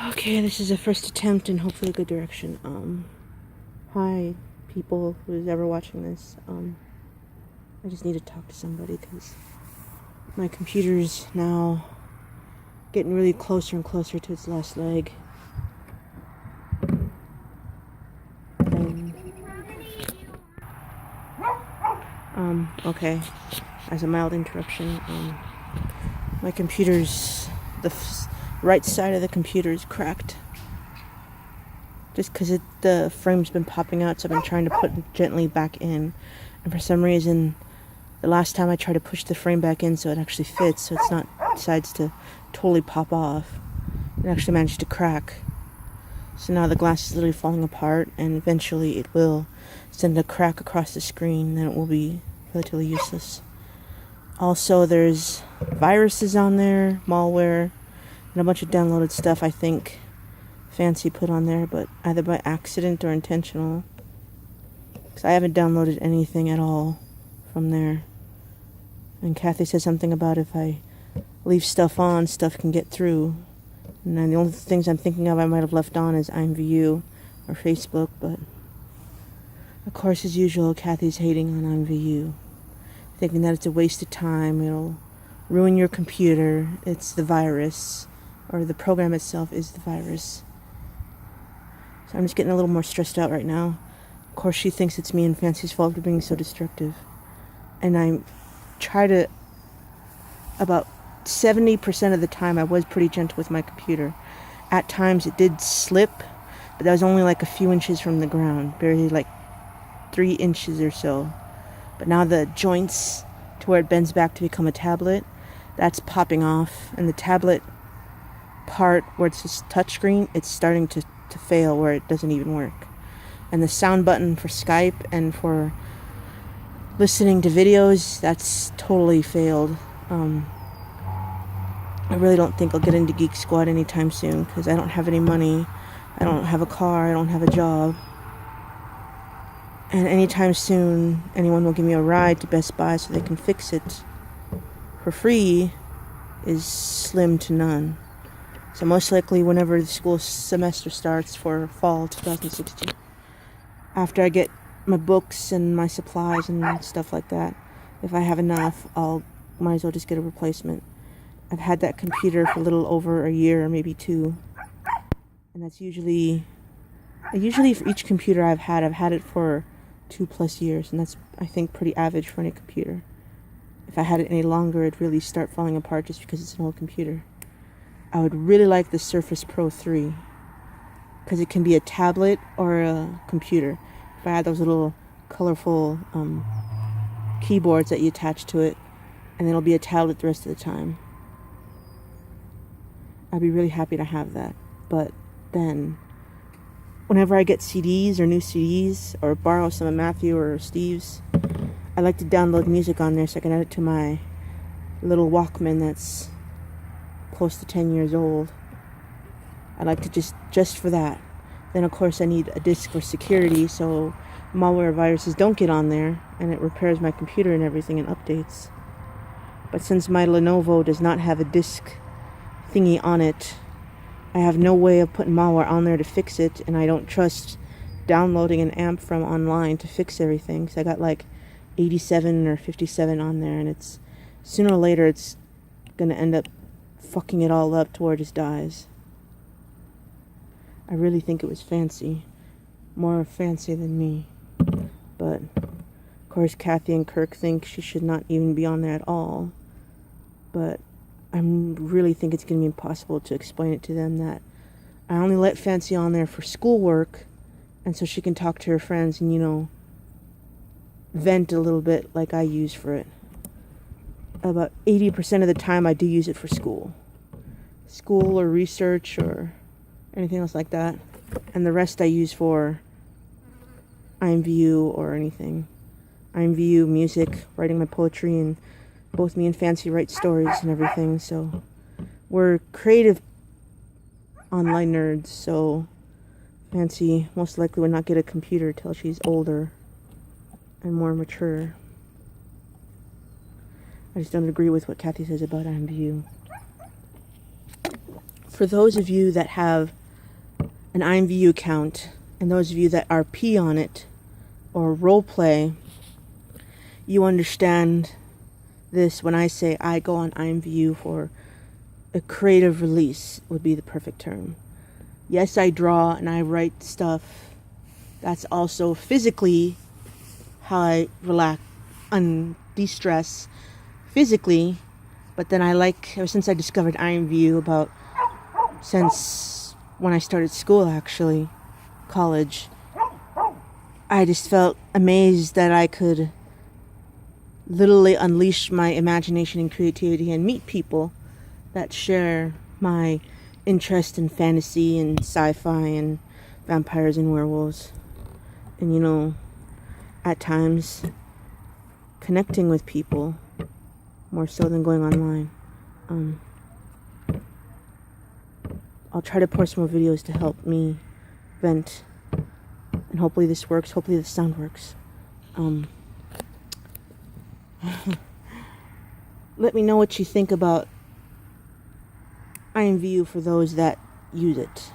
Okay, this is a first attempt and hopefully a good direction. Hi, people who's ever watching this. I just need to talk to somebody because my computer's now getting really closer and closer to its last leg. Okay, as a mild interruption, my computer's, right side of the computer is cracked. Just because the frame's been popping out, so I've been trying to put it gently back in. And for some reason, the last time I tried to push the frame back in so it actually fits, so it's not decides to totally pop off, it actually managed to crack. So now the glass is literally falling apart, and eventually it will send a crack across the screen, and then it will be relatively useless. Also, there's viruses on there, malware, and a bunch of downloaded stuff I think Fancy put on there, but either by accident or intentional. Because I haven't downloaded anything at all from there. And Kathy said something about if I leave stuff on, stuff can get through. And then the only things I'm thinking of I might have left on is Imvu or Facebook, but of course, as usual, Kathy's hating on Imvu, thinking that it's a waste of time, it'll ruin your computer, it's the virus, or the program itself is the virus. So I'm just getting a little more stressed out right now. Of course, she thinks it's me and Fancy's fault for being so destructive. And I try to, about 70% of the time, I was pretty gentle with my computer. At times, it did slip, but that was only like a few inches from the ground, barely like 3 inches or so. But now the joints to where it bends back to become a tablet, that's popping off. And the tablet part where it's just touchscreen, it's starting to fail where it doesn't even work. And the sound button for Skype and for listening to videos, that's totally failed. I really don't think I'll get into Geek Squad anytime soon because I don't have any money, I don't have a car, I don't have a job. And anytime soon, anyone will give me a ride to Best Buy so they can fix it for free is slim to none. So most likely whenever the school semester starts for fall 2016, after I get my books and my supplies and stuff like that, if I have enough, might as well just get a replacement. I've had that computer for a little over a year, or maybe 2. And that's usually for each computer I've had it for 2+ years. And that's, I think, pretty average for any computer. If I had it any longer, it'd really start falling apart just because it's an old computer. I would really like the Surface Pro 3 because it can be a tablet or a computer. If I had those little colorful keyboards that you attach to it, and then it'll be a tablet the rest of the time. I'd be really happy to have that. But then, whenever I get CDs or new CDs, or borrow some of Matthew or Steve's, I like to download music on there so I can add it to my little Walkman that's close to 10 years old. I like to just for that. Then of course I need a disk for security so malware viruses don't get on there, and it repairs my computer and everything and updates. But since my Lenovo does not have a disk thingy on it, I have no way of putting malware on there to fix it, and I don't trust downloading an amp from online to fix everything. So I got like 87 or 57 on there, and it's sooner or later it's gonna end up fucking it all up to where it just dies. I really think it was Fancy. More Fancy than me. But, of course, Kathy and Kirk think she should not even be on there at all. But I really think it's going to be impossible to explain it to them that I only let Fancy on there for schoolwork, and so she can talk to her friends and, vent a little bit like I use for it. About 80% of the time I do use it for school or research or anything else like that, and the rest I use for Imvu or anything. Imvu, music, writing my poetry, and both me and Fancy write stories and everything, so we're creative online nerds, so Fancy most likely would not get a computer till she's older and more mature. I just don't agree with what Kathy says about Imvu. For those of you that have an Imvu account, and those of you that RP on it, or roleplay, you understand this when I say I go on Imvu for a creative release, would be the perfect term. Yes, I draw and I write stuff. That's also physically how I relax and de-stress physically. But then ever since I discovered Imvu, since when I started school, actually, college, I just felt amazed that I could literally unleash my imagination and creativity and meet people that share my interest in fantasy and sci-fi and vampires and werewolves. And at times connecting with people more so than going online. I'll try to post more videos to help me vent, and hopefully this works. Hopefully the sound works. Let me know what you think about Imvu for those that use it.